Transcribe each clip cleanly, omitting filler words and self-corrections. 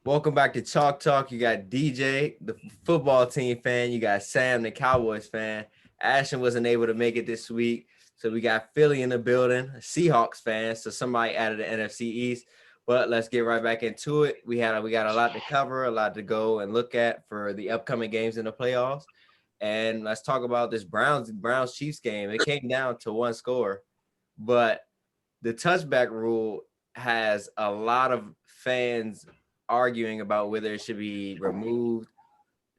Welcome back to Chalk Talk. You got DJ, the football team fan. You got Sam, the Cowboys fan. Ashton wasn't able to make it this week. So we got Philly in the building, a Seahawks fan. So somebody added the NFC East. But let's get right back into it. We got a lot to cover, a lot to go and look at for the upcoming games in the playoffs. And let's talk about this Browns Chiefs game. It came down to one score, but the touchback rule has a lot of fans arguing about whether it should be removed,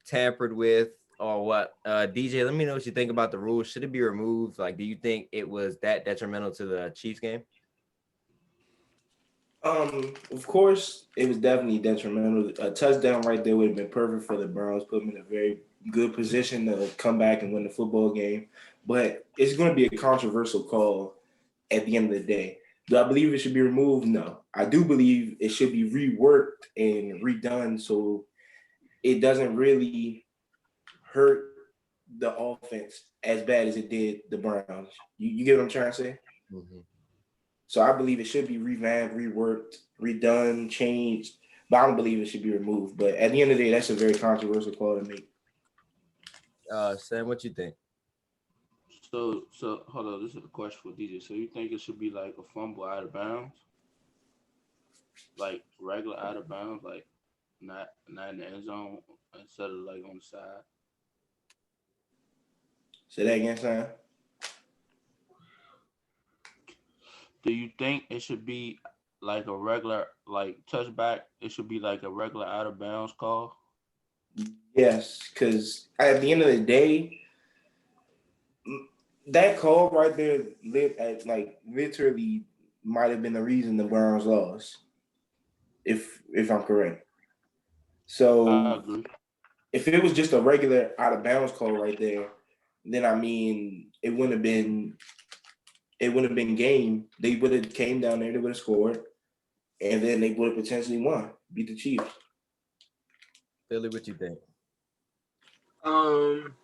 tampered with, or what. DJ, let me know what you think about the rule. Should it be removed? Like, do you think it was that detrimental to the Chiefs game? Of course, it was definitely detrimental. A touchdown right there would have been perfect for the Browns, put them in a very good position to come back and win the football game. But it's going to be a controversial call at the end of the day. Do I believe it should be removed? No. I do believe it should be reworked and redone so it doesn't really hurt the offense as bad as it did the Browns. You get what I'm trying to say? Mm-hmm. So I believe it should be revamped, reworked, redone, changed. But I don't believe it should be removed. But at the end of the day, that's a very controversial call to make. Sam, what you think? So hold on. This is a question for DJ. So you think it should be like a fumble out of bounds, like regular out of bounds, like not in the end zone instead of like on the side? Say that again, Sam. Do you think it should be like a regular like touchback? It should be like a regular out of bounds call. Yes, because at the end of the day, that call right there lived at like literally might have been the reason the Browns lost, if I'm correct. I So agree. if it was just a regular out of bounds call right there, then I mean it wouldn't have been game. They would have came down there, they would have scored, and then they would have potentially won, beat the Chiefs. Philly, what you think? Um,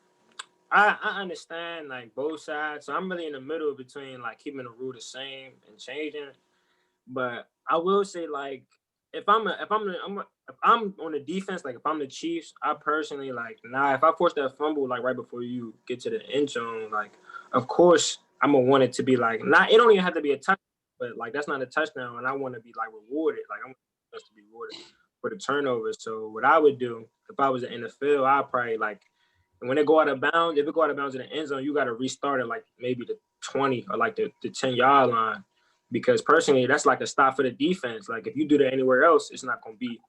I understand like both sides, so I'm really in the middle between like keeping the rule the same and changing it. But I will say like if I'm on the defense, like if I'm the Chiefs, I personally like if I force that fumble like right before you get to the end zone, like of course I'm gonna want it to be like not. It don't even have to be a touchdown, but like that's not a touchdown, and I want to be like rewarded. Like I want us to be rewarded for the turnovers. So what I would do if I was in the NFL, I'd probably like. And when they go out of bounds, if it go out of bounds in the end zone, you got to restart it like maybe the 20 or like the 10-yard line. Because personally, that's like a stop for the defense. Like if you do that anywhere else, it's not gonna be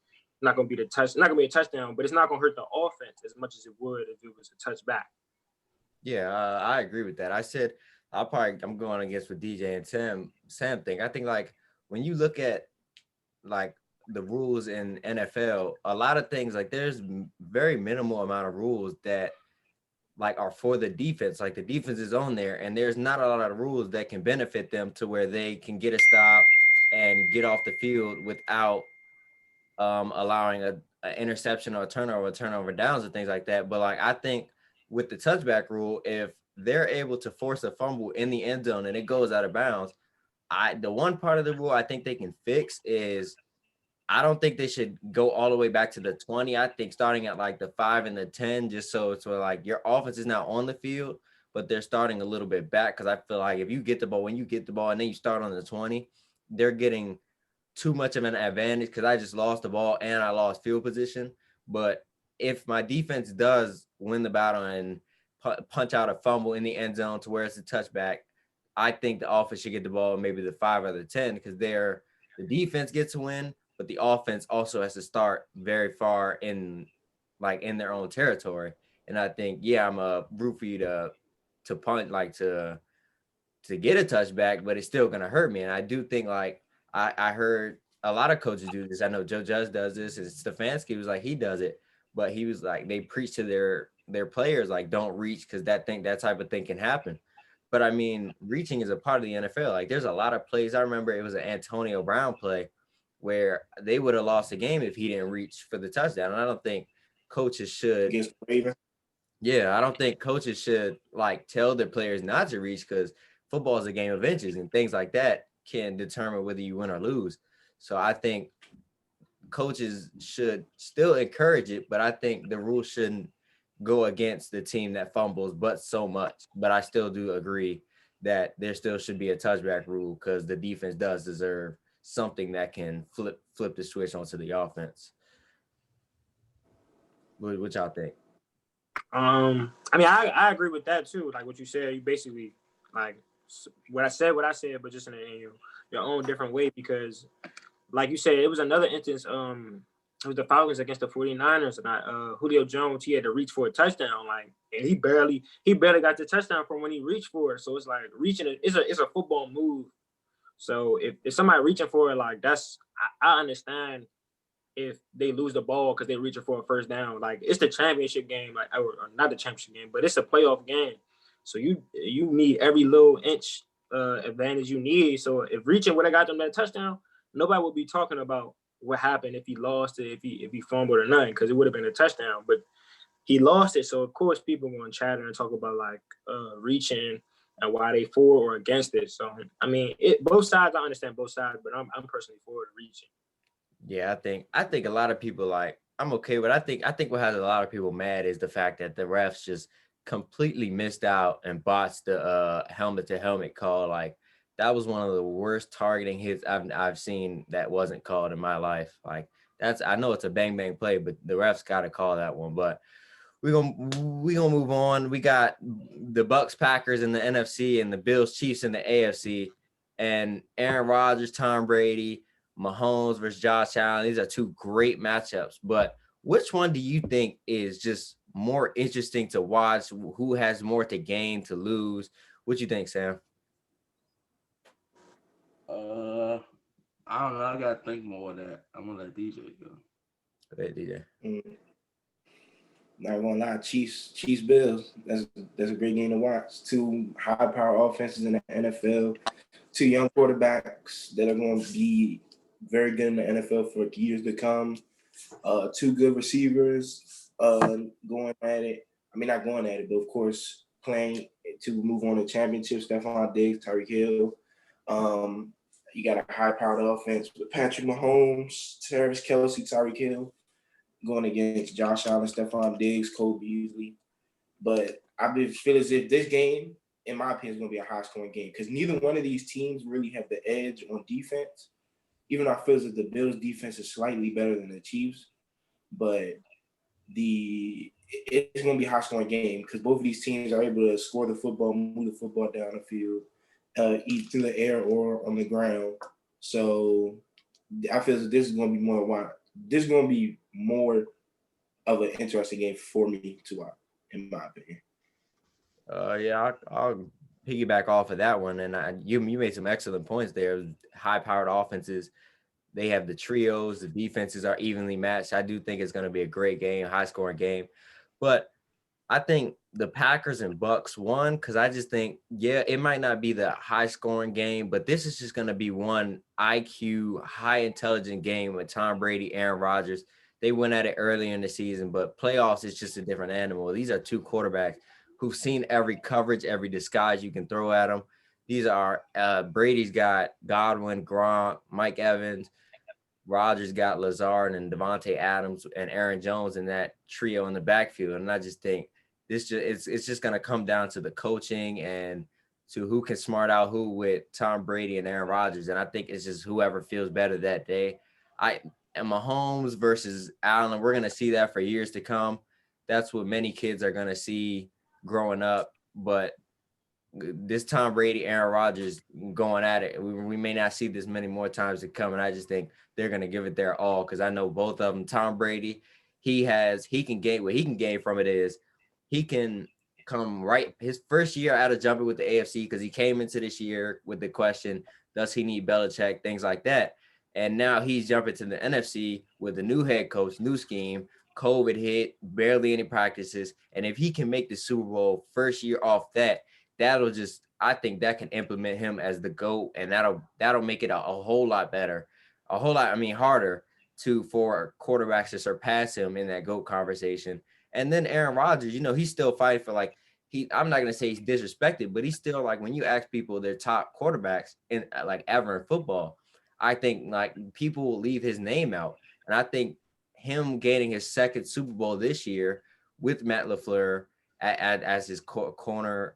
not gonna be a touchdown, but it's not gonna hurt the offense as much as it would if it was a touchback. Yeah, I agree with that. I said I'm going against what DJ and Sam think. I think like when you look at like the rules in NFL, a lot of things like there's very minimal amount of rules that like are for the defense. Like the defense is on there, and there's not a lot of rules that can benefit them to where they can get a stop and get off the field without allowing a interception or a turnover downs and things like that. But like I think with the touchback rule, if they're able to force a fumble in the end zone and it goes out of bounds, the one part of the rule I think they can fix is I don't think they should go all the way back to the 20. I think starting at like the 5 and the 10, just so it's where like your offense is now on the field, but they're starting a little bit back. Cause I feel like if you get the ball, when you get the ball and then you start on the 20, they're getting too much of an advantage because I just lost the ball and I lost field position. But if my defense does win the battle and punch out a fumble in the end zone to where it's a touchback, I think the offense should get the ball maybe the 5 or the 10 because the defense gets to win, but the offense also has to start very far in their own territory. And I think, yeah, I'm a root for you to punt like to get a touchback, but it's still gonna hurt me. And I do think like I heard a lot of coaches do this. I know Joe Judge does this, and Stefanski was like he does it, but he was like they preach to their players like don't reach because that type of thing can happen. But I mean, reaching is a part of the NFL. Like there's a lot of plays. I remember it was an Antonio Brown play where they would have lost the game if he didn't reach for the touchdown. And I don't think coaches should Against the Ravens. yeah, I don't think coaches should like tell their players not to reach because football is a game of inches and things like that can determine whether you win or lose. So I think coaches should still encourage it, but I think the rule shouldn't go against the team that fumbles but so much. But I still do agree that there still should be a touchback rule because the defense does deserve something that can flip the switch onto the offense. What y'all think? I mean, I agree with that too. Like what you said, you basically like what I said, but just in your own different way because, like you said, it was another instance. It was the Falcons against the 49ers, and Julio Jones, he had to reach for a touchdown, like, and he barely got the touchdown from when he reached for it. So it's like reaching it's a football move. So if somebody reaching for it, like I understand if they lose the ball because they're reaching for a first down. Like it's the championship game, like or not the championship game, but it's a playoff game. So you need every little inch advantage you need. So if reaching would have got them that touchdown, nobody would be talking about what happened if he lost it, if he fumbled or nothing, because it would have been a touchdown. But he lost it, so of course people are going to chatter and talk about like reaching and why they for or against it. So I mean, both sides. I understand both sides, but I'm personally for the reaching. Yeah, I think a lot of people like I'm okay, but I think what has a lot of people mad is the fact that the refs just completely missed out and botched the helmet to helmet call. Like that was one of the worst targeting hits I've seen that wasn't called in my life. Like I know it's a bang bang play, but the refs got to call that one. But we gonna move on. We got the Bucks Packers in the NFC and the Bills Chiefs in the AFC, and Aaron Rodgers, Tom Brady, Mahomes versus Josh Allen. These are two great matchups. But which one do you think is just more interesting to watch? Who has more to gain, to lose? What you think, Sam? I don't know. I gotta think more of that. I'm gonna let DJ go. Go ahead, DJ. Not gonna lie, Chiefs Bills. That's a great game to watch. Two high power offenses in the NFL. Two young quarterbacks that are going to be very good in the NFL for years to come. Two good receivers going at it. I mean, not going at it, but of course playing to move on to championships. Stephon Diggs, Tyreek Hill. You got a high-powered offense with Patrick Mahomes, Travis Kelce, Tyreek Hill, going against Josh Allen, Stephon Diggs, Cole Beasley. But I feel as if this game, in my opinion, is going to be a high-scoring game because neither one of these teams really have the edge on defense. Even though I feel as if the Bills' defense is slightly better than the Chiefs, but it's going to be a high-scoring game because both of these teams are able to score the football, move the football down the field, either through the air or on the ground. So I feel as if this is going to be more of an interesting game for me to watch, in my opinion. Yeah, I'll piggyback off of that one. And you made some excellent points there. High-powered offenses, they have the trios. The defenses are evenly matched. I do think it's going to be a great game, high-scoring game. But I think the Packers and Bucks won because I just think, yeah, it might not be the high-scoring game, but this is just going to be one IQ, high-intelligent game with Tom Brady, Aaron Rodgers. They went at it early in the season, but playoffs is just a different animal. These are two quarterbacks who've seen every coverage, every disguise you can throw at them. These are Brady's got Godwin, Gronk, Mike Evans. Rodgers got Lazard and Devontae Adams and Aaron Jones in that trio in the backfield. And I just think it's just going to come down to the coaching and to who can smart out who with Tom Brady and Aaron Rodgers. And I think it's just whoever feels better that day. And Mahomes versus Allen, we're going to see that for years to come. That's what many kids are going to see growing up. But this Tom Brady, Aaron Rodgers going at it, we may not see this many more times to come. And I just think they're going to give it their all because I know both of them. Tom Brady, he can gain from it is he can come right his first year out of jumping with the AFC because he came into this year with the question, does he need Belichick, things like that. And now he's jumping to the NFC with a new head coach, new scheme. COVID hit, barely any practices. And if he can make the Super Bowl first year off that, I think that can implement him as the GOAT, and that'll make it a whole lot better, harder for quarterbacks to surpass him in that GOAT conversation. And then Aaron Rodgers, he's still fighting for I'm not gonna say he's disrespected, but he's still when you ask people their top quarterbacks in ever in football, I think people will leave his name out. And I think him gaining his second Super Bowl this year with Matt LaFleur as his corner,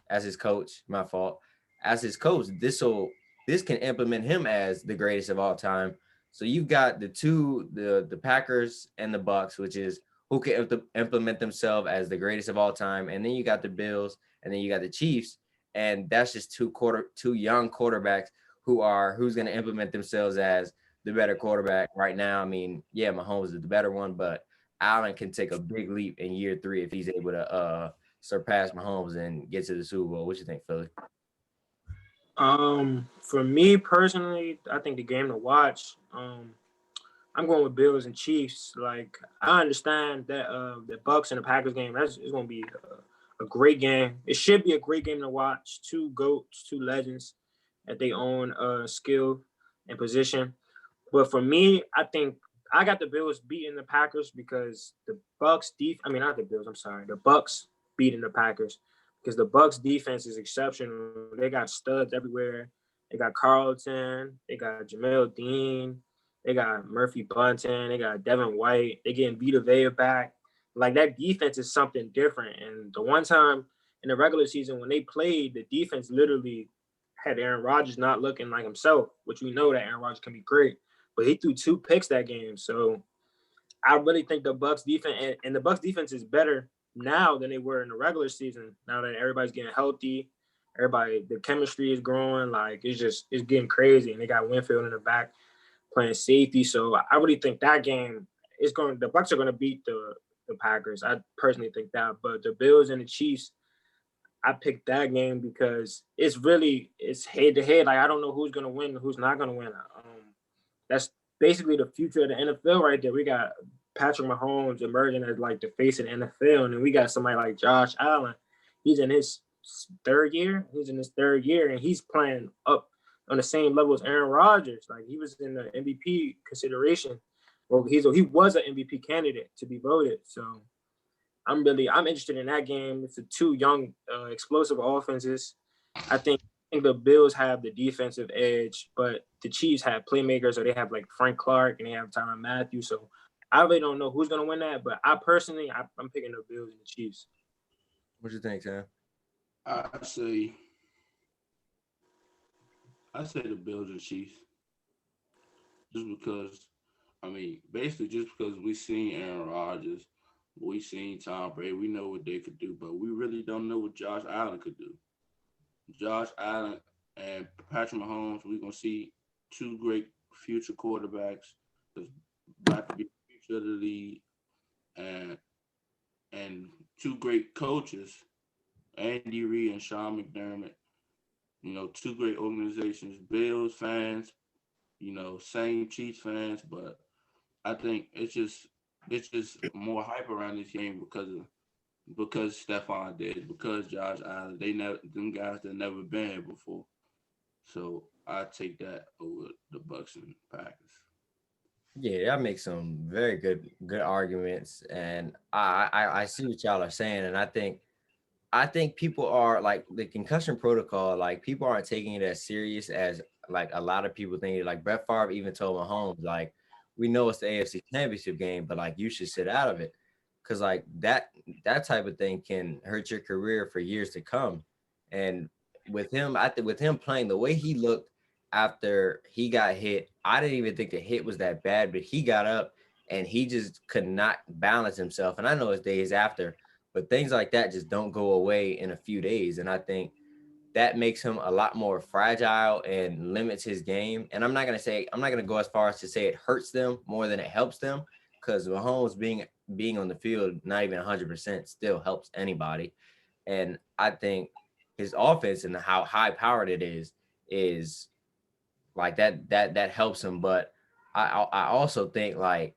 as his coach, my fault, as his coach, this can implement him as the greatest of all time. So you've got the Packers and the Bucks, which is who can implement themselves as the greatest of all time, and then you got the Bills, and then you got the Chiefs, and that's just two young quarterbacks who's going to implement themselves as the better quarterback right now. I mean, yeah, Mahomes is the better one, but Allen can take a big leap in year 3 if he's able to surpass Mahomes and get to the Super Bowl. What you think, Philly? For me personally, I think the game to watch. I'm going with Bills and Chiefs. Like I understand that the Bucks and the Packers game. It's going to be a great game. It should be a great game to watch. Two goats, two legends at their own skill and position. But for me, I think I got the Bills beating the Packers because the Bucks not the Bills. I'm sorry, the Bucks beating the Packers because the Bucks defense is exceptional. They got studs everywhere. They got Carlton. They got Jamel Dean. They got Murphy Bunton. They got Devin White. They getting Vita Vea back. Like that defense is something different. And the one time in the regular season when they played, the defense literally had Aaron Rodgers not looking like himself, which we know that Aaron Rodgers can be great. But he threw 2 picks that game. So I really think the Bucks defense and the Bucks defense is better now than they were in the regular season. Now that everybody's getting healthy, the chemistry is growing. Like it's getting crazy. And they got Winfield in the back playing safety. So I really think that game the Bucks are going to beat the Packers. I personally think that. But the Bills and the Chiefs, I picked that game because it's head to head. Like I don't know who's going to win and who's not going to win. That's basically the future of the NFL right there. We got Patrick Mahomes emerging as like the face of the NFL, and then we got somebody like Josh Allen. He's in his third year. And he's playing up on the same level as Aaron Rodgers. Like he was in the MVP consideration. Well, he was an MVP candidate to be voted. So I'm interested in that game. It's the two young, explosive offenses. I think the Bills have the defensive edge, but the Chiefs have playmakers, or they have like Frank Clark and they have Tyrann Mathieu. So I really don't know who's gonna win that, but I'm picking the Bills and the Chiefs. What you think, Sam? I say the Bills and Chiefs. Just because, basically just because we seen Aaron Rodgers, we seen Tom Brady, we know what they could do, but we really don't know what Josh Allen could do. Josh Allen and Patrick Mahomes, we're going to see two great future quarterbacks that's about to be the future of the league, and two great coaches, Andy Reid and Sean McDermott. Two great organizations, Bills fans, same Chiefs fans, but I think it's just more hype around this game because Stephon Diggs, because Josh Allen, them guys that never been here before. So I take that over the Bucks and Packers. Yeah, that makes some very good arguments, and I see what y'all are saying, and I think people are like the concussion protocol. Like people aren't taking it as serious as like a lot of people think. Like Brett Favre even told Mahomes, like, we know it's the AFC Championship game, but like you should sit out of it, because like that type of thing can hurt your career for years to come. And with him, I think with him playing the way he looked after he got hit, I didn't even think the hit was that bad, but he got up and he just could not balance himself. And I know it's days after, but things like that just don't go away in a few days. And I think that makes him a lot more fragile and limits his game. And I'm not gonna go as far as to say it hurts them more than it helps them, because Mahomes being on the field not even 100% still helps anybody. And I think his offense and how high powered it is like that helps him. But I also think like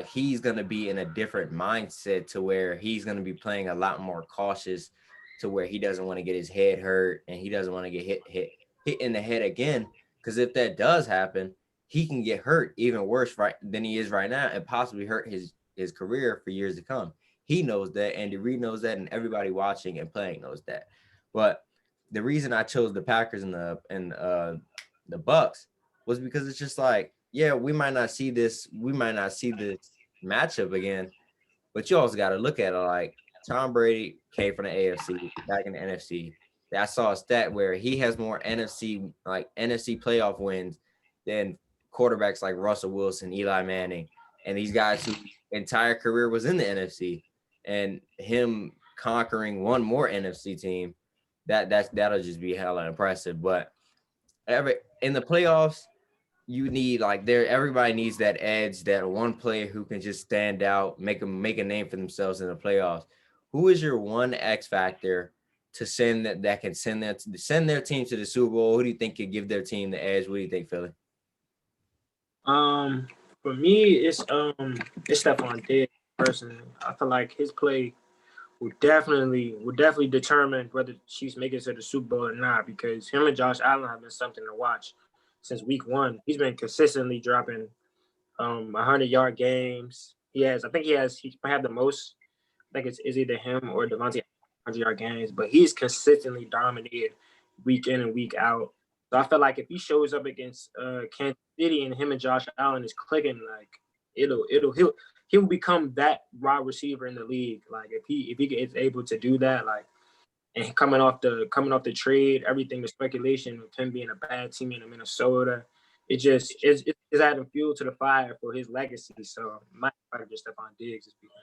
he's gonna be in a different mindset to where he's gonna be playing a lot more cautious, to where he doesn't want to get his head hurt and he doesn't want to get hit in the head again. Because if that does happen, he can get hurt even worse than he is right now and possibly hurt his career for years to come. He knows that, Andy Reid knows that, and everybody watching and playing knows that. But the reason I chose the Packers and the Bucks was because it's just like yeah, we might not see this. We might not see this matchup again. But you also got to look at it like Tom Brady came from the AFC back in the NFC. I saw a stat where he has more NFC playoff wins than quarterbacks like Russell Wilson, Eli Manning, and these guys whose entire career was in the NFC. And him conquering one more NFC team, that'll just be hella impressive. But every in the playoffs, you need like there everybody needs that edge, that one player who can just stand out, make a name for themselves in the playoffs. Who is your one X factor to send that can send their team to the Super Bowl? Who do you think could give their team the edge? What do you think, Philly? Um, for me, it's Stephon Diggs personally. I feel like his play will definitely determine whether Chiefs make it to the Super Bowl or not, because him and Josh Allen have been something to watch since week one. He's been consistently dropping 100-yard games. He might have the most. I think it's either him or Devontae 100-yard games, but he's consistently dominated week in and week out. So I feel like if he shows up against Kansas City and him and Josh Allen is clicking, like he'll become that wide receiver in the league. Like if he is able to do that, like, and coming off the trade, everything, the speculation of him being a bad team in Minnesota, it's adding fuel to the fire for his legacy. So my favorite just Stephon Diggs is because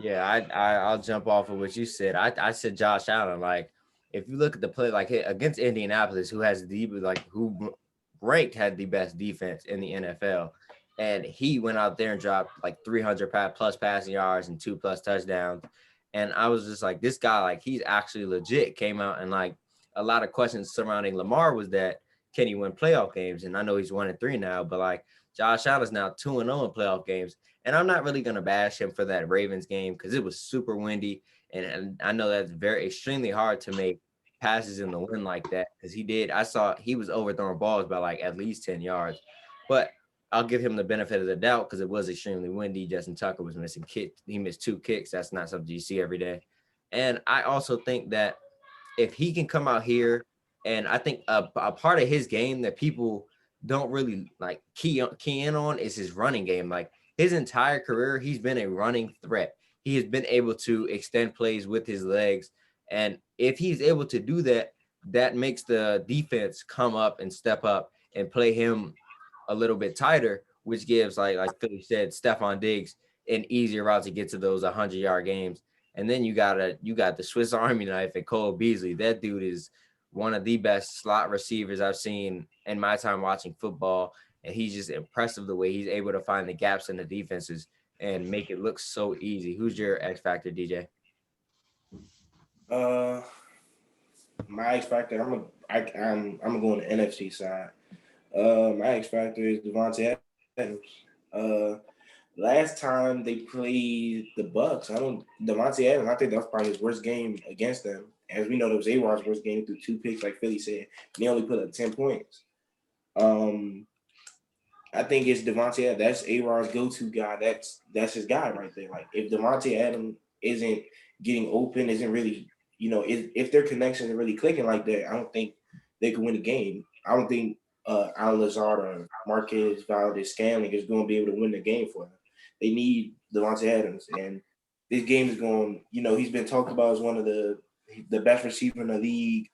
Yeah, I'll jump off of what you said. I said Josh Allen. Like, if you look at the play, like against Indianapolis, who has the like who ranked had the best defense in the NFL, and he went out there and dropped like 300 plus passing yards and 2+ touchdowns, and I was just like, this guy, like he's actually legit. Came out and like a lot of questions surrounding Lamar was that can he win playoff games? And I know he's 1-3 now, but like Josh Allen's now 2-0 in playoff games. And I'm not really going to bash him for that Ravens game because it was super windy. And I know that's very extremely hard to make passes in the wind like that because I saw he was overthrowing balls by like at least 10 yards. But I'll give him the benefit of the doubt because it was extremely windy. Justin Tucker was missing kicks. He missed 2 kicks. That's not something you see every day. And I also think that if he can come out here, and I think a part of his game that people don't really like key in on is his running game. Like his entire career, he's been a running threat. He has been able to extend plays with his legs. And if he's able to do that, that makes the defense come up and step up and play him a little bit tighter, which gives, like Philly said, Stephon Diggs an easier route to get to those 100-yard games. And then you got the Swiss Army knife at Cole Beasley. That dude is one of the best slot receivers I've seen in my time watching football. And he's just impressive the way he's able to find the gaps in the defenses and make it look so easy. Who's your X factor, DJ? My X factor, I'm gonna go on the NFC side. My X factor is Devontae Adams. Last time they played the Bucks, Devontae Adams, I think that was probably his worst game against them. As we know, that was A-Rod's worst game through 2 picks, like Philly said. He only put up 10 points. I think it's Devontae Adams. That's A-Rod's go-to guy. That's his guy right there. Like, if Devontae Adams isn't getting open, isn't really, if their connections are really clicking like that, I don't think they can win the game. I don't think Alan Lazard or Marquez Valdez-Scantling is going to be able to win the game for them. They need Devontae Adams, and this game is going. He's been talked about as one of the best receiver in the league.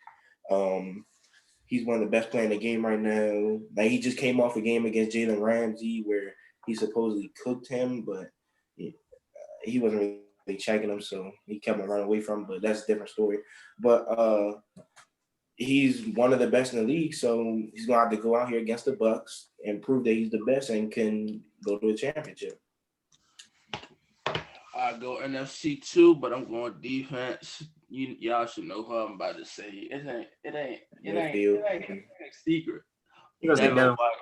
He's one of the best players in the game right now. Like, he just came off a game against Jalen Ramsey where he supposedly cooked him, but he wasn't really checking him, so he kept on running away from him. But that's a different story. But he's one of the best in the league, so he's gonna have to go out here against the Bucks and prove that he's the best and can go to a championship. I go NFC too, but I'm going defense. Y'all should know who I'm about to say. It ain't a secret. Devin White.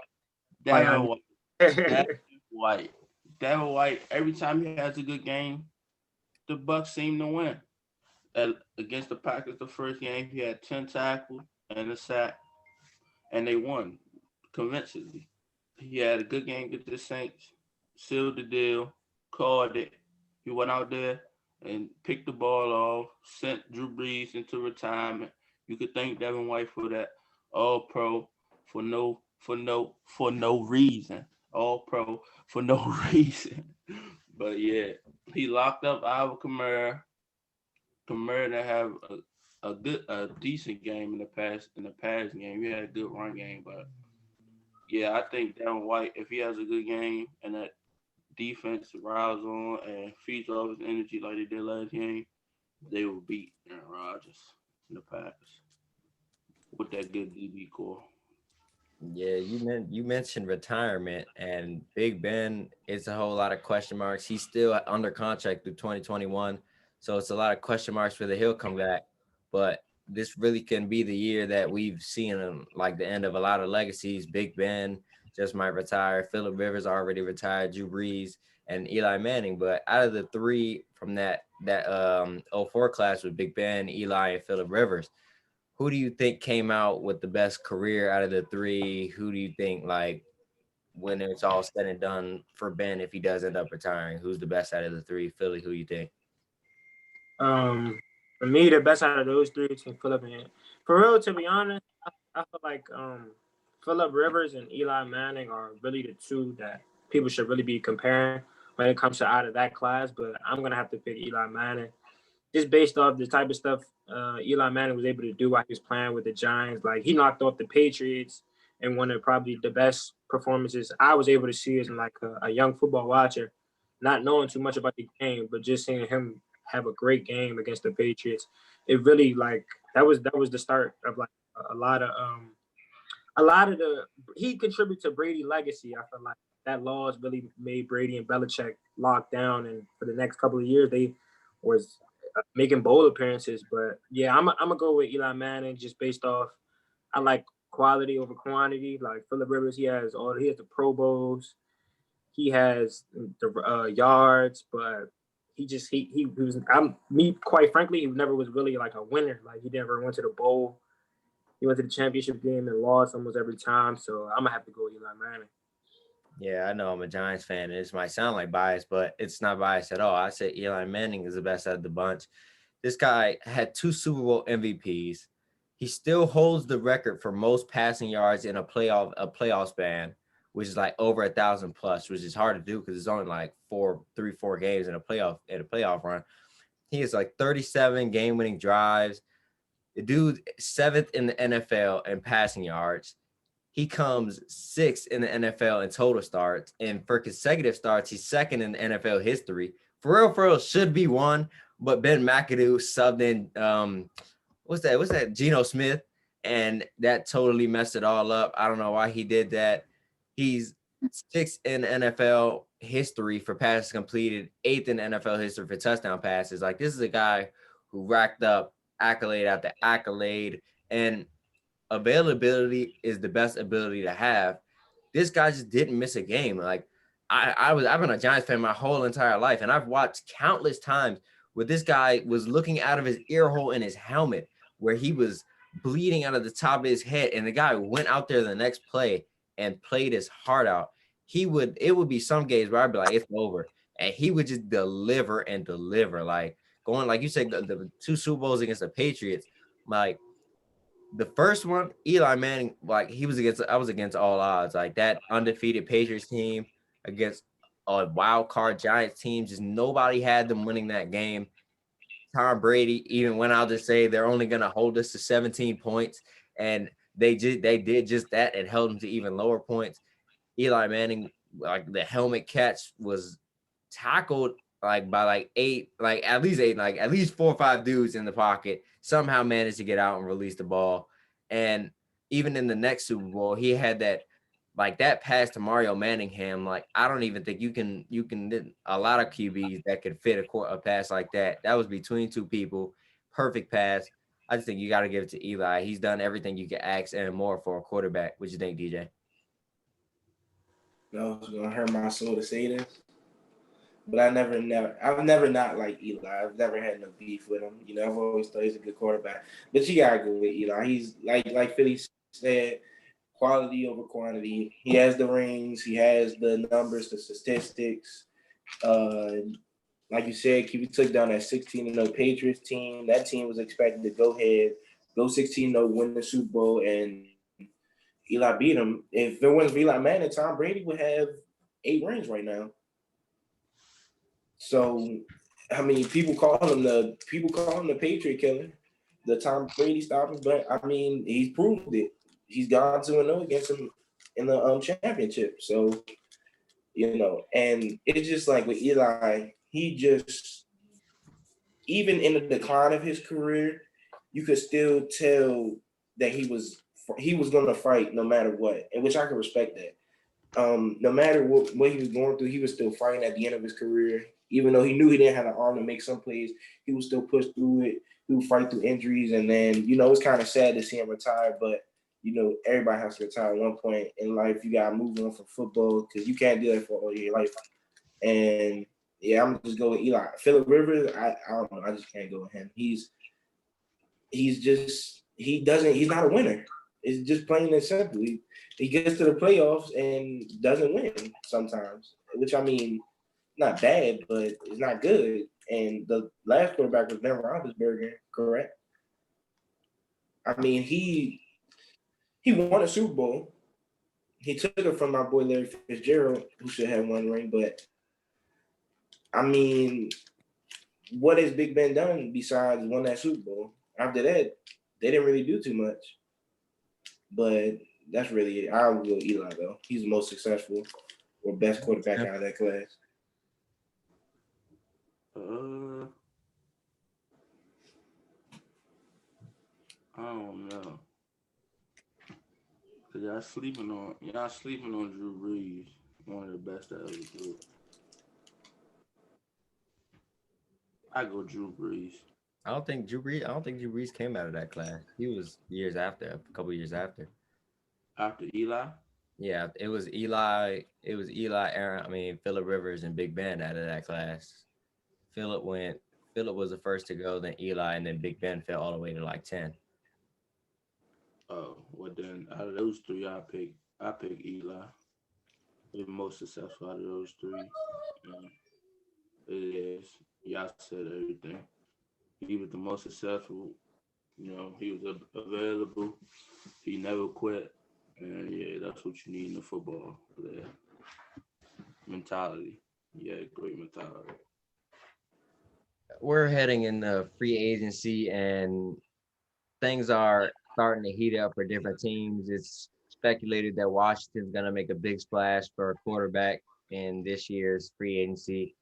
Devin White. Every time he has a good game, the Bucks seem to win. Against the Packers, the first game, he had 10 tackles and a sack, and they won convincingly. He had a good game against the Saints, sealed the deal, called it. He went out there and picked the ball off, sent Drew Brees into retirement. You could thank Devin White for that All-Pro for no for no reason. All pro for no reason. But yeah, he locked up Alvin Kamara. Kamara to have a decent game in the past game. He had a good run game, but yeah, I think Devin White, if he has a good game and that defense riles on and feeds off his energy like they did last game, they will beat Aaron Rodgers in the Packers with that good DB core. Yeah, you mentioned retirement, and Big Ben, it's a whole lot of question marks. He's still under contract through 2021, so it's a lot of question marks whether he'll come back. But this really can be the year that we've seen like the end of a lot of legacies. Big Ben just might retire. Phillip Rivers already retired. Drew Brees and Eli Manning. But out of the three from that '04 class with Big Ben, Eli, and Phillip Rivers, who do you think came out with the best career out of the three? Who do you think, like, when it's all said and done for Ben, if he does end up retiring, who's the best out of the three? Philly, who you think? For me, the best out of those three between Phillip and for real, to be honest, I feel like Phillip Rivers and Eli Manning are really the two that people should really be comparing when it comes to out of that class. But I'm gonna have to pick Eli Manning just based off the type of stuff Eli Manning was able to do while he was playing with the Giants. Like he knocked off the Patriots and one of probably the best performances I was able to see as like a young football watcher, not knowing too much about the game, but just seeing him have a great game against the Patriots. It really like that was the start of like a lot of the he contributed to Brady legacy. I feel like that loss really made Brady and Belichick lock down, and for the next couple of years they was making bowl appearances. But yeah, I'm gonna go with Eli Manning just based off. I like quality over quantity. Like Phillip Rivers, he has the Pro Bowls, he has the yards, but he was quite frankly, he never was really like a winner. Like he never went to the bowl. He went to the championship game and lost almost every time. So I'm gonna have to go Eli Manning. Yeah, I know I'm a Giants fan, and this might sound like bias, but it's not bias at all. I said Eli Manning is the best out of the bunch. This guy had 2 Super Bowl MVPs. He still holds the record for most passing yards in a playoff span, which is like over 1,000 plus, which is hard to do because it's only like 4 games in a playoff run. He has like 37 game-winning drives. The dude 7th in the NFL in passing yards. He comes 6th in the NFL in total starts, and for consecutive starts, he's 2nd in the NFL history. For real, should be one, but Ben McAdoo subbed in what's that? Geno Smith, and that totally messed it all up. I don't know why he did that. He's 6th in NFL history for passes completed, 8th in NFL history for touchdown passes. Like, this is a guy who racked up accolade after accolade, and availability is the best ability to have. This guy just didn't miss a game. Like, I've been a Giants fan my whole entire life, and I've watched countless times where this guy was looking out of his ear hole in his helmet, where he was bleeding out of the top of his head, and the guy went out there the next play and played his heart out. It would be some games where I'd be like, it's over, and he would just deliver and deliver. Like, going, like you said, the 2 Super Bowls against the Patriots, like the first one, Eli Manning, like I was against all odds. Like that undefeated Patriots team against a wild card Giants team, just nobody had them winning that game. Tom Brady even went out to say they're only going to hold us to 17 points, and they did just that and held them to even lower points. Eli Manning, like the helmet catch was tackled like by like eight, like at least eight, like at least 4 or 5 dudes in the pocket, somehow managed to get out and release the ball. And even in the next Super Bowl, he had that like that pass to Mario Manningham. Like, I don't even think you can a lot of QBs that could fit a pass like that. That was between 2 people, perfect pass. I just think you got to give it to Eli. He's done everything you can ask and more for a quarterback. What you think, DJ? No, it's gonna hurt my soul to say this, but I've never not liked Eli. I've never had no beef with him. You know, I've always thought he's a good quarterback. But you gotta go with Eli. He's like Philly said, quality over quantity. He has the rings. He has the numbers, the statistics. Like you said, he took down that 16-0 Patriots team. That team was expected to go 16-0, win the Super Bowl, and Eli beat him. If it wasn't for Eli Manning, Tom Brady would have 8 rings right now. So, I mean, people call him the Patriot killer, the Tom Brady stopper. But I mean, he's proved it. He's gone 2-0 against him in the championship. So, and it's just like with Eli, he just, even in the decline of his career, you could still tell that he was going to fight no matter what, and which I can respect that. No matter what he was going through, he was still fighting at the end of his career. Even though he knew he didn't have an arm to make some plays, he would still push through it. He would fight through injuries, and then it's kind of sad to see him retire. But everybody has to retire at one point in life. You gotta move on from football because you can't do that for all your life. And yeah, I'm just go with Eli. Phillip Rivers, I don't know. I just can't go with him. He's not a winner. It's just plain and simple. He gets to the playoffs and doesn't win sometimes, which I mean, not bad, but it's not good. And the last quarterback was Ben Roethlisberger, correct? I mean, he won a Super Bowl. He took it from my boy Larry Fitzgerald, who should have 1 ring. But I mean, what has Big Ben done besides won that Super Bowl? After that, they didn't really do too much. But that's really it. I would go Eli, though. He's the most successful or best quarterback out of that class. I don't know. Cause y'all sleeping on Drew Brees, one of the best that ever do it. I go Drew Brees. I don't think Drew Brees came out of that class. He was a couple years after. After Eli? Yeah, it was Eli, Aaron, Phillip Rivers and Big Ben out of that class. Phillip was the first to go, then Eli, and then Big Ben fell all the way to like 10. Oh, well then out of those 3 I pick Eli. He's the most successful out of those 3. It is. Y'all said everything. He was the most successful. He was available. He never quit. And yeah, that's what you need in the football player. Mentality. Yeah, great mentality. We're heading in the free agency and things are starting to heat up for different teams. It's speculated that Washington's going to make a big splash for a quarterback in this year's free agency.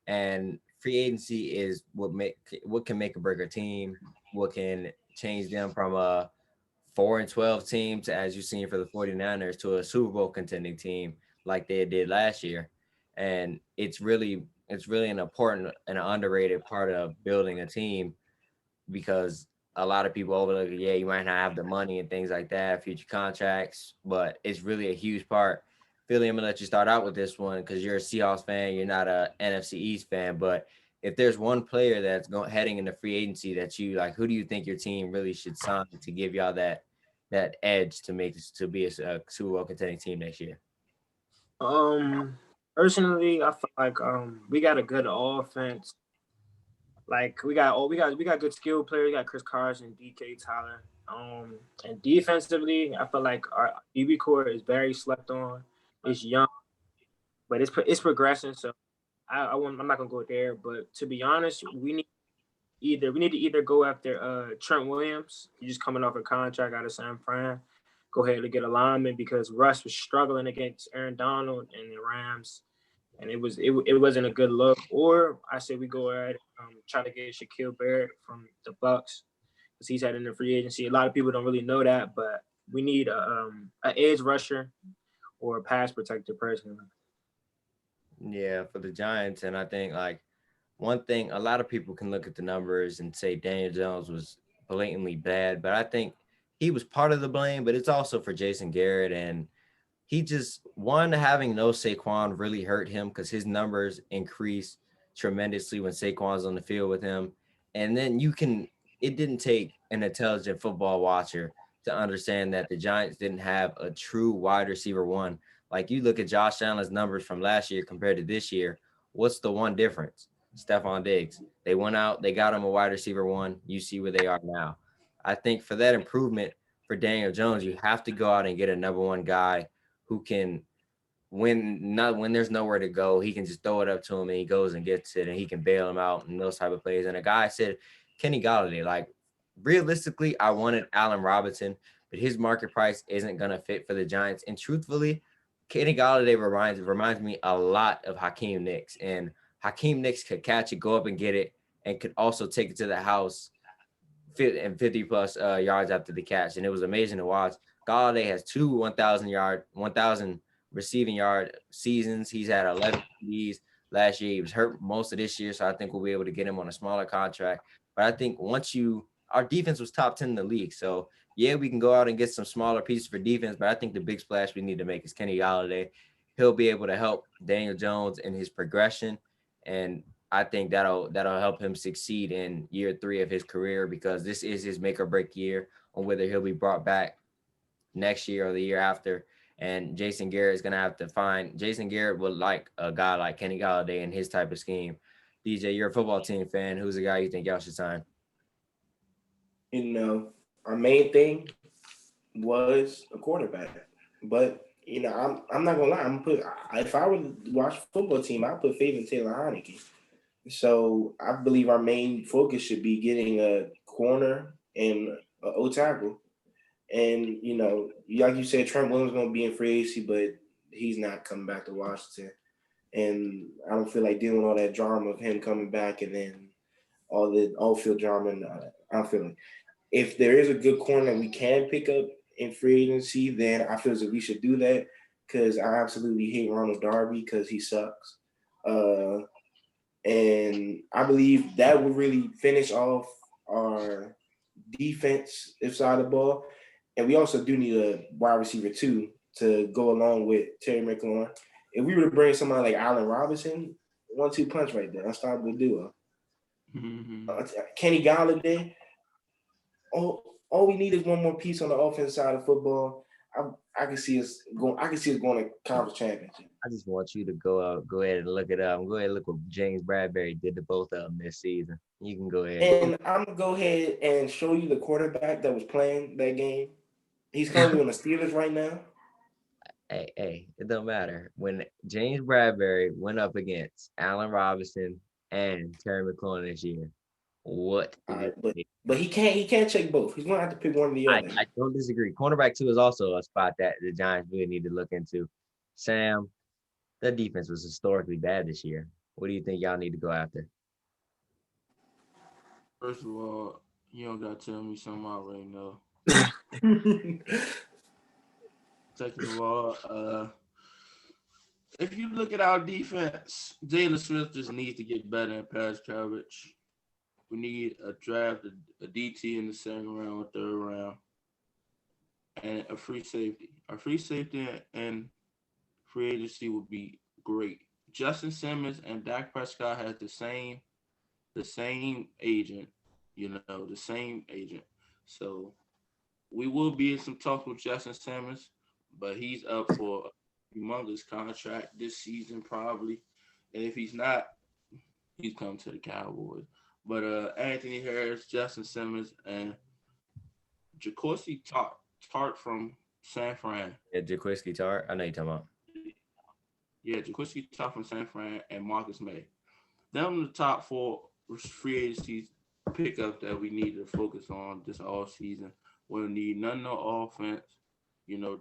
And free agency is what can make or break a team, what can change them from a 4-12 team to, as you've seen for the 49ers, to a Super Bowl contending team like they did last year. And it's really an important and an underrated part of building a team, because a lot of people overlook it. Yeah, you might not have the money and things like that, future contracts, but it's really a huge part. Philly, I'm gonna let you start out with this one because you're a Seahawks fan. You're not a NFC East fan, but if there's one player that's heading into free agency that you like, who do you think your team really should sign to give y'all that edge to be a Super Bowl contending team next year? Personally, I feel like we got a good offense. Like we got good skill players. We got Chris Carson, DK Tyler. And defensively, I feel like our DB core is very slept on. It's young, but it's progressing. So I'm not gonna go there. But to be honest, we need to either go after Trent Williams. He's just coming off a contract out of San Fran. Go ahead and get a lineman because Russ was struggling against Aaron Donald and the Rams, and it wasn't a good look. Or I say we go ahead try to get Shaquille Barrett from the Bucks because he's heading to free agency. A lot of people don't really know that, but we need an edge rusher or a pass protector personally. Yeah, for the Giants, and I think like one thing, a lot of people can look at the numbers and say Daniel Jones was blatantly bad, but I think he was part of the blame, but it's also for Jason Garrett. And he just, having no Saquon really hurt him because his numbers increased tremendously when Saquon's on the field with him. And then it didn't take an intelligent football watcher to understand that the Giants didn't have a true wide receiver one. Like you look at Josh Allen's numbers from last year compared to this year, what's the one difference? Stephon Diggs. They went out, they got him a wide receiver one. You see where they are now. I think for that improvement, for Daniel Jones, you have to go out and get a number one guy who can when there's nowhere to go, he can just throw it up to him and he goes and gets it and he can bail him out and those type of plays. And a guy said Kenny Galladay, like realistically, I wanted Allen Robinson, but his market price isn't gonna fit for the Giants. And truthfully, Kenny Galladay reminds me a lot of Hakeem Nicks. And Hakeem Nicks could catch it, go up and get it, and could also take it to the house 50 plus yards after the catch. And it was amazing to watch. Galladay has two 1,000 receiving yard seasons. He's had 11 TDs last year. He was hurt most of this year, so I think we'll be able to get him on a smaller contract. But I think our defense was top 10 in the league. So yeah, we can go out and get some smaller pieces for defense, but I think the big splash we need to make is Kenny Galladay. He'll be able to help Daniel Jones in his progression, and I think that'll help him succeed in year 3 of his career, because this is his make or break year on whether he'll be brought back next year or the year after. And Jason Garrett would like a guy like Kenny Galladay in his type of scheme. DJ, you're a football team fan. Who's the guy you think y'all should sign? You know, our main thing was a quarterback, but you know, I'm not gonna lie. If I would watch a football team, I'd put faith in Taylor Heineke. So I believe our main focus should be getting a corner and a O tackle. And you know, like you said, Trent Williams going to be in free agency, but he's not coming back to Washington. And I don't feel like dealing with all that drama of him coming back and then all the off-field drama. And I don't feel like if there is a good corner that we can pick up in free agency, then I feel as if we should do that, because I absolutely hate Ronald Darby because he sucks. And I believe that would really finish off our defense side of the ball. And we also do need a wide receiver too to go along with Terry McLaurin. If we were to bring somebody like Allen Robinson, 1-2 punch right there, unstoppable duo. Mm-hmm. Kenny Galladay. All we need is one more piece on the offensive side of football. I can see us going. I can see us going to conference championship. I just want you to go ahead and look it up. Go ahead and look what James Bradbury did to both of them this season. You can go ahead. And I'm gonna go ahead and show you the quarterback that was playing that game. He's currently on the Steelers right now. Hey, it don't matter. When James Bradbury went up against Allen Robinson and Terry McLaurin this year, what? Right, but he can't check both. He's gonna have to pick one or the other. I don't disagree. Cornerback 2 is also a spot that the Giants really need to look into. Sam, the defense was historically bad this year. What do you think y'all need to go after? First of all, you don't gotta tell me something I already know. Second of all, if you look at our defense, Jalen Smith just needs to get better in pass coverage. We need a draft, a DT in the second round, third round, and a free safety. A free safety and free agency would be great. Justin Simmons and Dak Prescott has the same agent, the same agent. So we will be in some talks with Justin Simmons, but he's up for a humongous contract this season probably. And if he's not, he's coming to the Cowboys. But Anthony Harris, Justin Simmons, and Jaquiski Tart from San Fran. Yeah, Jaquiski Tart. I know you're talking about. Yeah, Jaquiski Tart from San Fran and Marcus May. Them the top 4 free agencies pickup that we need to focus on this all season. We'll need no offense.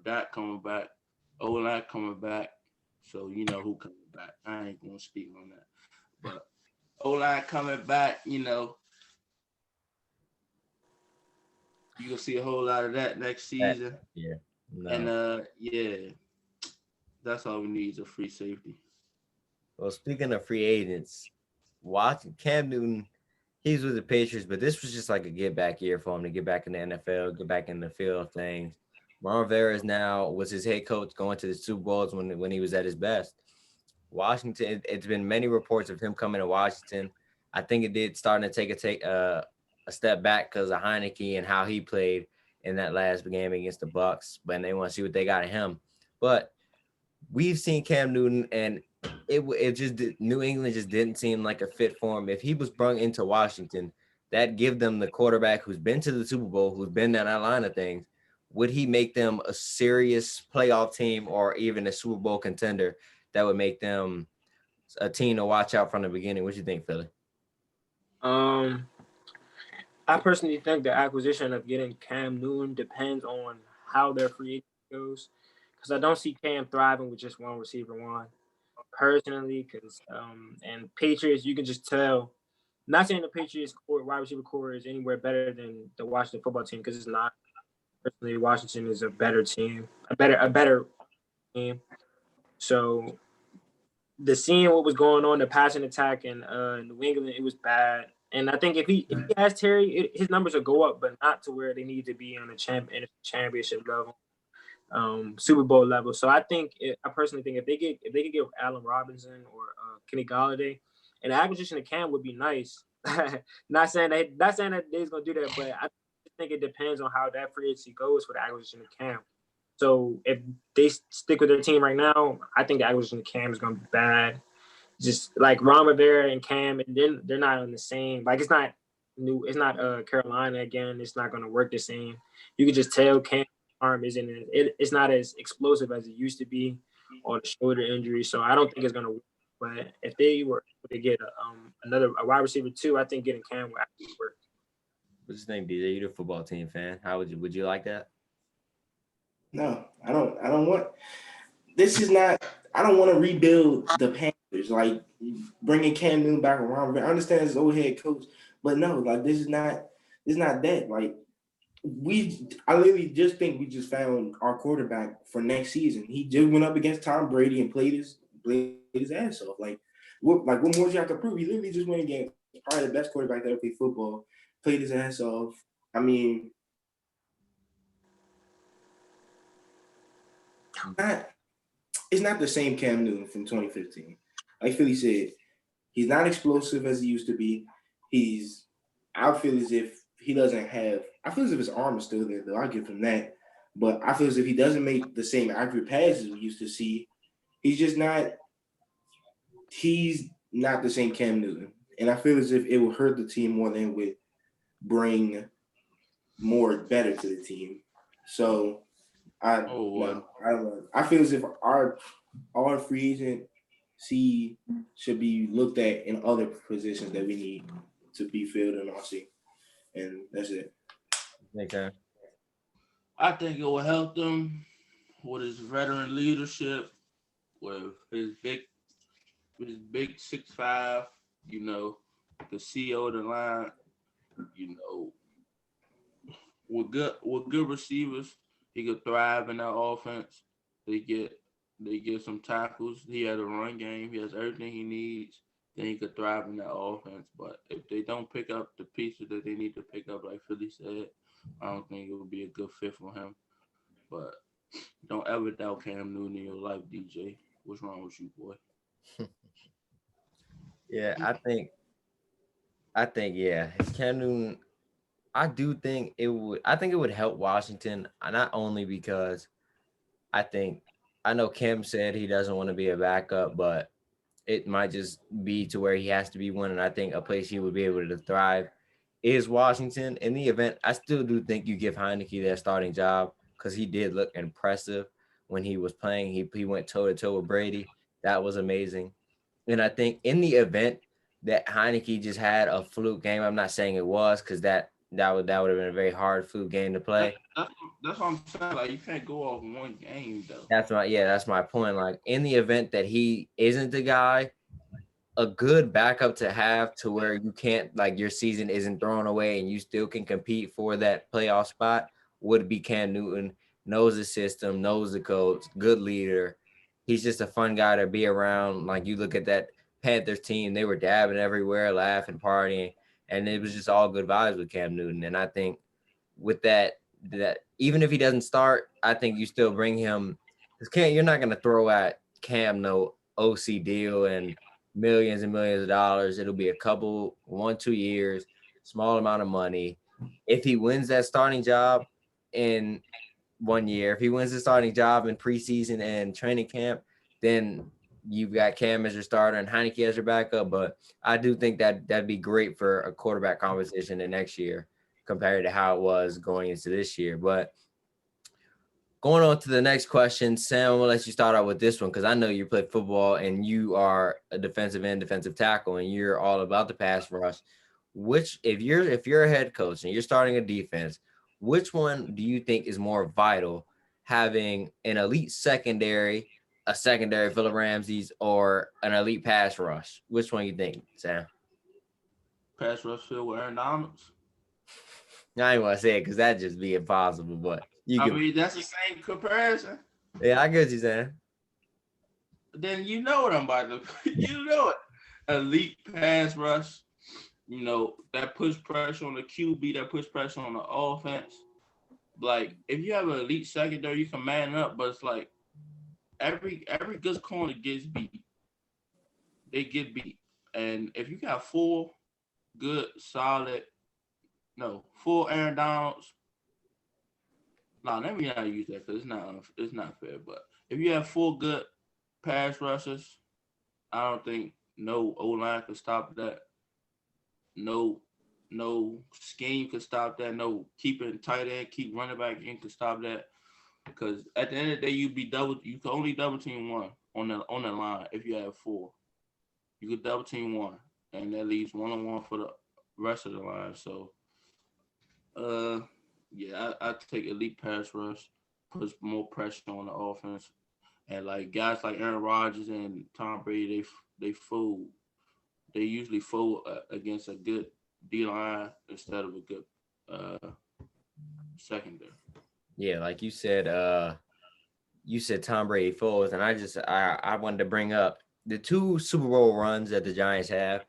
Dak coming back, O-line coming back. So you know who coming back. I ain't gonna speak on that. But O-line coming back, you gonna see a whole lot of that next season. Yeah. No. And that's all we need is a free safety. Well, speaking of free agents, watching Cam Newton, he's with the Patriots, but this was just like a get back year for him to get back in the NFL, get back in the field of things. Ron Rivera was his head coach going to the Super Bowls when he was at his best. Washington, it's been many reports of him coming to Washington. I think it did starting to take a step back because of Heineke and how he played in that last game against the Bucs, but they want to see what they got in him. But we've seen Cam Newton, and New England just didn't seem like a fit for him. If he was brought into Washington, that give them the quarterback who's been to the Super Bowl, who's been down that line of things, would he make them a serious playoff team or even a Super Bowl contender that would make them a team to watch out from the beginning? What do you think, Philly? Um, I personally think the acquisition of getting Cam Newton depends on how their free agency goes, because I don't see Cam thriving with just one receiver one personally. Because and Patriots, you can just tell. Not saying the Patriots wide receiver core is anywhere better than the Washington football team, because it's not. Personally, Washington is a better team, a better team. So the seeing what was going on, the passing attack in New England, it was bad. And I think if he has Terry, his numbers will go up, but not to where they need to be on the championship level, Super Bowl level. So I personally think if they could get Allen Robinson or Kenny Galladay, and the acquisition of Cam would be nice. Not saying that they're gonna do that, but I think it depends on how that free agency goes for the acquisition of Cam. So if they stick with their team right now, I think the acquisition of Cam is going to be bad. Just like Ron Rivera and Cam, and then they're not on the same. Like it's not new. It's not Carolina again. It's not going to work the same. You can just tell Cam's arm isn't. It's not as explosive as it used to be, or the shoulder injury. So I don't think it's going to work. But if they were able to get a wide receiver too, I think getting Cam will actually work. What's his name, DJ? You're a football team fan. How would you like that? No, I don't. I don't want. This is not. I don't want to rebuild the Panthers. Like bringing Cam Newton back around. I understand as old head coach, but no, like this is not. It's not that. Like I literally just think we just found our quarterback for next season. He just went up against Tom Brady and played his ass off. What more do you have to prove? He literally just went against probably the best quarterback that ever played football. Played his ass off. I mean, it's not the same Cam Newton from 2015. Like Philly said, he's not explosive as he used to be. I feel as if he doesn't have. I feel as if his arm is still there, though. I'll give him that. But I feel as if he doesn't make the same accurate passes we used to see. He's just not. He's not the same Cam Newton, and I feel as if it would hurt the team more than it would bring more better to the team. So I don't know. I feel as if our free agency should be looked at in other positions that we need to be filled in our seat. And that's it. Okay. I think it will help them with his veteran leadership, with his big 6'5", the CEO of the line, you know, with good receivers, he could thrive in that offense. They get some tackles. He has a run game. He has everything he needs. Then he could thrive in that offense. But if they don't pick up the pieces that they need to pick up, like Philly said, I don't think it would be a good fit for him. But don't ever doubt Cam Newton in your life, DJ. What's wrong with you, boy? Yeah, I think yeah, Cam Newton. I do think it would. I think it would help Washington, not only because I know Kim said he doesn't want to be a backup, but it might just be to where he has to be one. And I think a place he would be able to thrive is Washington. In the event, I still do think you give Heineke that starting job because he did look impressive when he was playing. He went toe to toe with Brady. That was amazing. And I think in the event that Heineke just had a fluke game, I'm not saying it was because that would have been a very hard fluke game to play. That's what I'm saying. Like you can't go off one game though. That's my point. Like in the event that he isn't the guy, a good backup to have to where you can't like your season isn't thrown away and you still can compete for that playoff spot would be Cam Newton. Knows the system, knows the coach, good leader. He's just a fun guy to be around. Like you look at that Panthers team, they were dabbing everywhere, laughing, partying, and it was just all good vibes with Cam Newton. And I think with that even if he doesn't start, I think you still bring him because you're not gonna throw at Cam no OC deal and millions and millions of dollars. It'll be a couple 1-2 years, small amount of money. If he wins that starting job in 1 year, if he wins the starting job in preseason and training camp, then you've got Cam as your starter and Heineke as your backup. But I do think that'd be great for a quarterback conversation the next year compared to how it was going into this year. But Going on to the next question, Sam, I'm gonna let you start out with this one because I know you play football and you are a defensive end, defensive tackle, and you're all about the pass rush. Which, if you're a head coach and you're starting a defense, which one do you think is more vital, having an elite secondary, a secondary Phillip Ramsey's, or an elite pass rush? Which one you think, Sam? Pass rush filled with Aaron Donalds. I ain't want to say it because that'd just be impossible, but I mean, that's the same comparison. Yeah, I get what you're saying. Then you know what I'm about to. You know it. Elite pass rush. You know that push pressure on the QB, that push pressure on the offense. Like if you have an elite secondary, you can man up, but it's like every good corner gets beat. They get beat, and if you got full Aaron Donalds. No, let me not use that because it's not fair. But if you have full good pass rushers, I don't think no O-line could stop that. No scheme could stop that. No keeping tight end, keep running back in could stop that. Because at the end of the day, you can only double team one on the line if you have four. You could double team one, and that leaves 1-on-1 for the rest of the line. So, yeah, I take elite pass rush, puts more pressure on the offense, and like guys like Aaron Rodgers and Tom Brady, they fold. They usually fold against a good D line instead of a good secondary. Yeah, like you said Tom Brady folds, and I wanted to bring up the 2 Super Bowl runs that the Giants have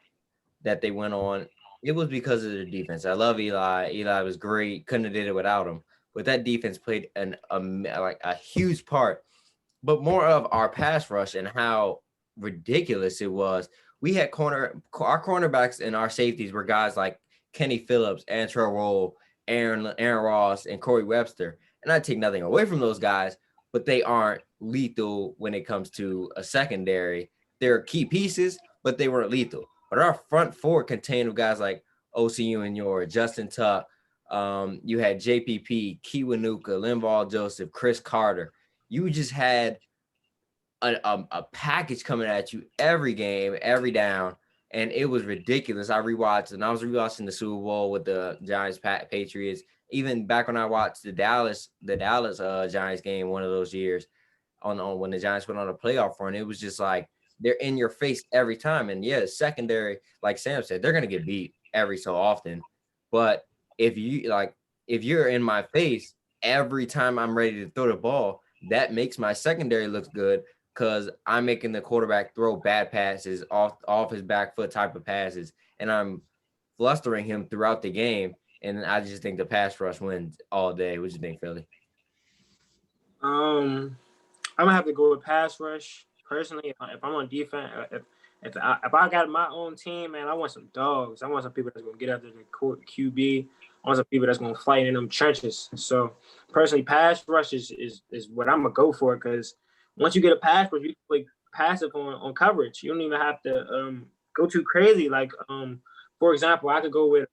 that they went on. It was because of their defense. I love Eli. Eli was great. Couldn't have did it without him. But that defense played a huge part. But more of our pass rush and how ridiculous it was. We had our cornerbacks and our safeties were guys like Kenny Phillips, Antrell Roll, Aaron Ross, and Corey Webster. And I take nothing away from those guys, but they aren't lethal when it comes to a secondary. They're key pieces, but they weren't lethal. But our front four contained of guys like OCU and your Justin Tuck. You had JPP, Kiwanuka, Linval Joseph, Chris Carter. You just had a package coming at you every game, every down, and it was ridiculous. I was rewatching the Super Bowl with the Giants Patriots. Even back when I watched the Dallas Giants game one of those years on when the Giants went on a playoff run, it was just like they're in your face every time. And yeah, secondary, like Sam said, they're gonna get beat every so often. But if you're in my face every time I'm ready to throw the ball, that makes my secondary look good because I'm making the quarterback throw bad passes off his back foot type of passes, and I'm flustering him throughout the game. And I just think the pass rush wins all day. What do you think, Philly? I'm gonna have to go with pass rush personally. If I'm on defense, if I got my own team, man, I want some dogs. I want some people that's gonna get after the QB. I want some people that's gonna fight in them trenches. So personally, pass rush is what I'm gonna go for because once you get a pass rush, you can play passive on coverage. You don't even have to go too crazy. Like for example, I could go with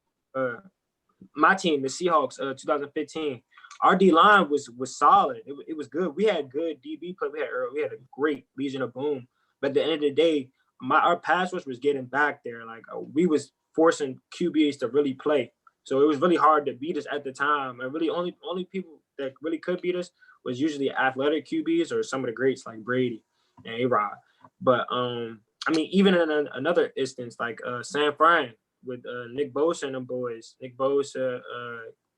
my team, the Seahawks, 2015. Our D line was solid. It was good. We had good DB play. We had a great Legion of Boom. But at the end of the day, our pass rush was getting back there. Like we was forcing QBs to really play. So it was really hard to beat us at the time. And really only people that really could beat us was usually athletic QBs or some of the greats like Brady and A-Rod. But I mean, even in another instance, like San Fran with Nick Bosa and them boys. Nick Bosa,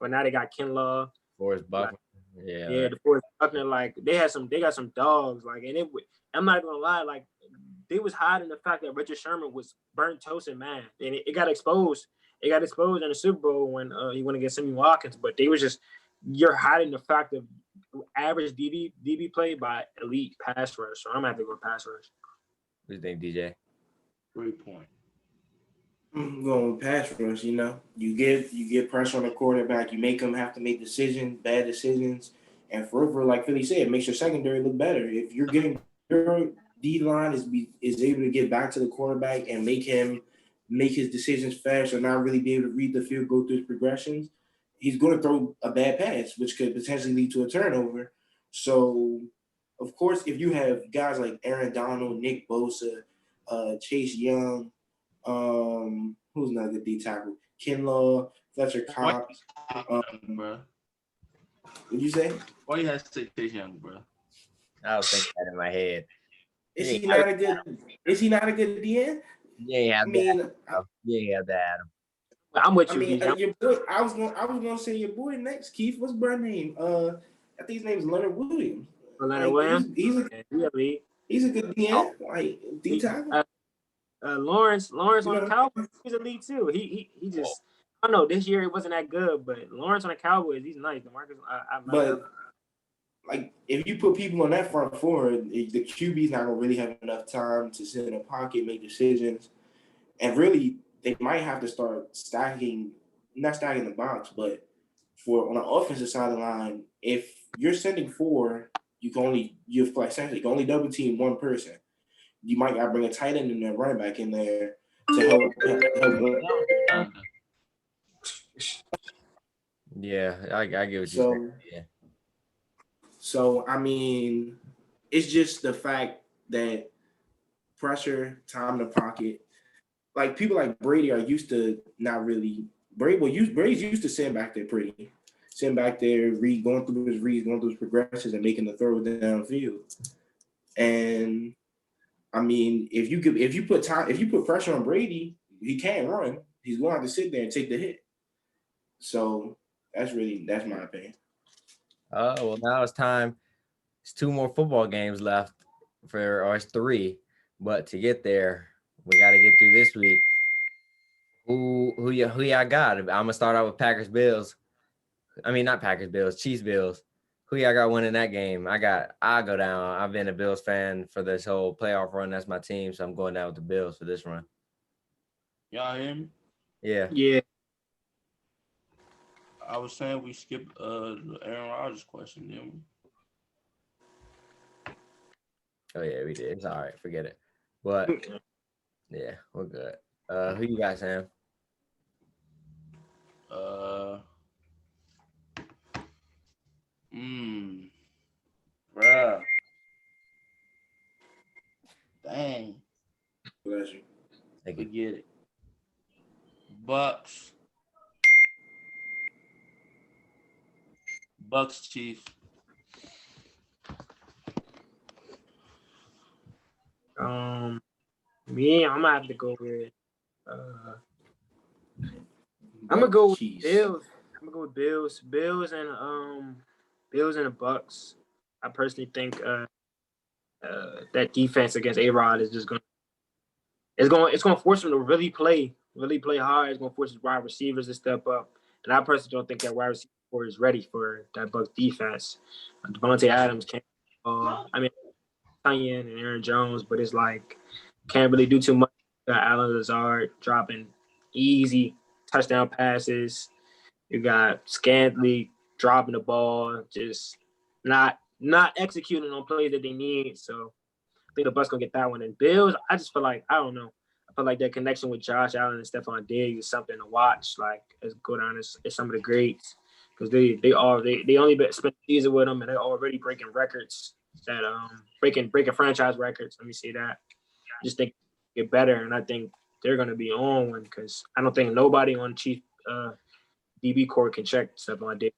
but now they got Kinlaw. Forrest Buckner. Like, yeah, the Forrest Buckner. Like they got some dogs. Like, and I'm not gonna lie. Like they was hiding the fact that Richard Sherman was burnt toast and man, and it got exposed. It got exposed in the Super Bowl when he went against Sammy Watkins. But they was just you're hiding the fact of average DB play by elite pass rush. So I'm gonna have to go pass rush. What do you think, DJ? Great point. I'm going with pass rush. You get pressure on the quarterback. You make them have to make bad decisions, and forever, like Philly said, it makes your secondary look better. If you're getting your D line is able to get back to the quarterback and make his decisions fast, or not really be able to read the field, go through his progressions, he's going to throw a bad pass, which could potentially lead to a turnover. So, of course, if you have guys like Aaron Donald, Nick Bosa, Chase Young, who's another good D tackle? Kinlaw, Fletcher Cox. Bro. What'd you say? Why you have to say Chase Young, bro? I was thinking that in my head. Is he not a good DN? Yeah, I mean, that. I'm with I you, mean, DJ. your boy. I was gonna say your boy next, Keith. What's bro name? I think his name is Leonard Williams. Leonard Williams. He's a good DN, like D tackle. Lawrence on the You know? Cowboys, he's elite too. He just I don't know. This year it wasn't that good, but Lawrence on the Cowboys, he's nice. DeMarcus, But like, if you put people on that front four, the QB's not gonna really have enough time to sit in a pocket, make decisions, and really they might have to start not stacking the box, but for on the offensive side of the line, if you're sending four, you can only double team one person. You might gotta bring a tight end and a running back in there to help. Yeah, I get what you're saying. Yeah. So I mean, it's just the fact that pressure, time to pocket, like people like Brady are used to not really. Brady's used to sitting back there sitting back there, going through his reads, going through his progressions, and making the throw downfield. And I mean, if you put pressure on Brady, he can't run. He's going to have to sit there and take the hit. So that's my opinion. Well, now it's time. It's 2 more football games left or it's 3, but to get there, we got to get through this week. Who y'all got? I'm gonna start out with Packers Bills. I mean, not Packers Bills, Chiefs Bills. Who y'all got winning that game? I go down. I've been a Bills fan for this whole playoff run. That's my team, so I'm going down with the Bills for this run. Y'all hear me? Yeah. Yeah. I was saying we skipped the Aaron Rodgers question, didn't we? Oh yeah, we did. It's all right. Forget it. But yeah, we're good. Who you got, Sam? Bruh. Dang. Bless you. Forget it. Bucks Chiefs. Me, I'm gonna have to go with. I'm gonna go with Bills. I'm gonna go with Bills. Bills and the Bucks. I personally think that defense against A-Rod is just it's gonna force him to really play hard. It's gonna force his wide receivers to step up. And I personally don't think that wide receiver core is ready for that Bucks defense. Devontae Adams can't. Tanya and Aaron Jones, but it's like can't really do too much. You got Alan Lazard dropping easy touchdown passes. You got Scantly dropping the ball, just not executing on plays that they need. So I think the Bucks gonna get that one. And Bills, I just feel like I don't know. I feel like that connection with Josh Allen and Stephon Diggs is something to watch. Like as go down as some of the greats because they only spent the season with them and they're already breaking records that breaking franchise records. Let me say that. I just think get better, and I think they're gonna be on one because I don't think nobody on Chief DB core can check Stephon Diggs.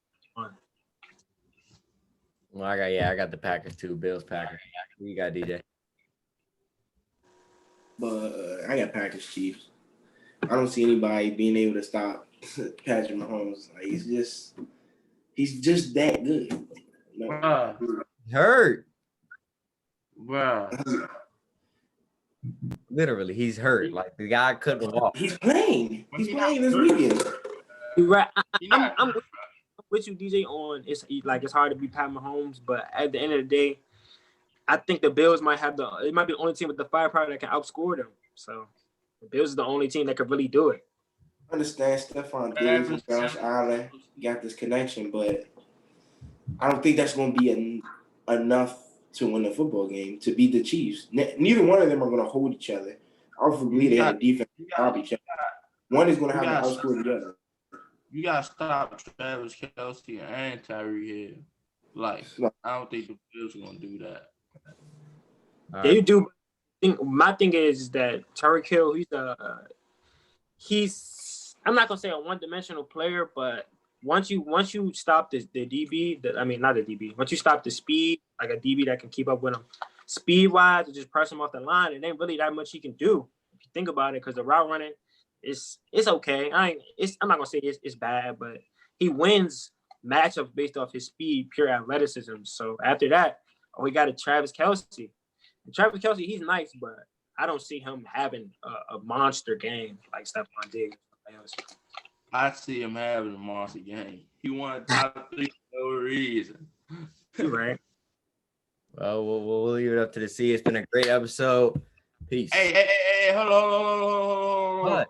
Well, I got the Packers too. Bills, Packers. Who you got, DJ? But I got Packers Chiefs. I don't see anybody being able to stop Patrick Mahomes. Like he's just that good. No. Hurt. Bruh. Literally, he's hurt. Like the guy couldn't walk. He's playing. He's playing this weekend. You're right. I'm with you, DJ. On it's hard to beat Pat Mahomes, but at the end of the day, I think the Bills might be the only team with the firepower that can outscore them. So the Bills is the only team that could really do it. I understand Stephon Diggs and Josh Allen got this connection, but I don't think that's going to be enough to win a football game to beat the Chiefs. Neither one of them are going to hold each other. I believe they have defense to stop each other. One is going to have to outscore the other. You got to stop Travis Kelce and Tyreek Hill. Like, I don't think the Bills are gonna do that. They do. My thing is that Tyreek Hill, he's I'm not gonna say a one-dimensional player, but once you stop the DB, not the DB. Once you stop the speed, like a DB that can keep up with him, speed wise, or just press him off the line, it ain't really that much he can do if you think about it. Because the route running, it's okay. I'm not gonna say it's bad, but he wins matchups based off his speed, pure athleticism. So after that, we got a Travis Kelce. And Travis Kelce, he's nice, but I don't see him having a monster game like Stephon Diggs. I see him having a monster game. He won top 3 for no reason. You're right. Well, we'll leave it up to the sea. It's been a great episode. Peace. Hey, hold on. What?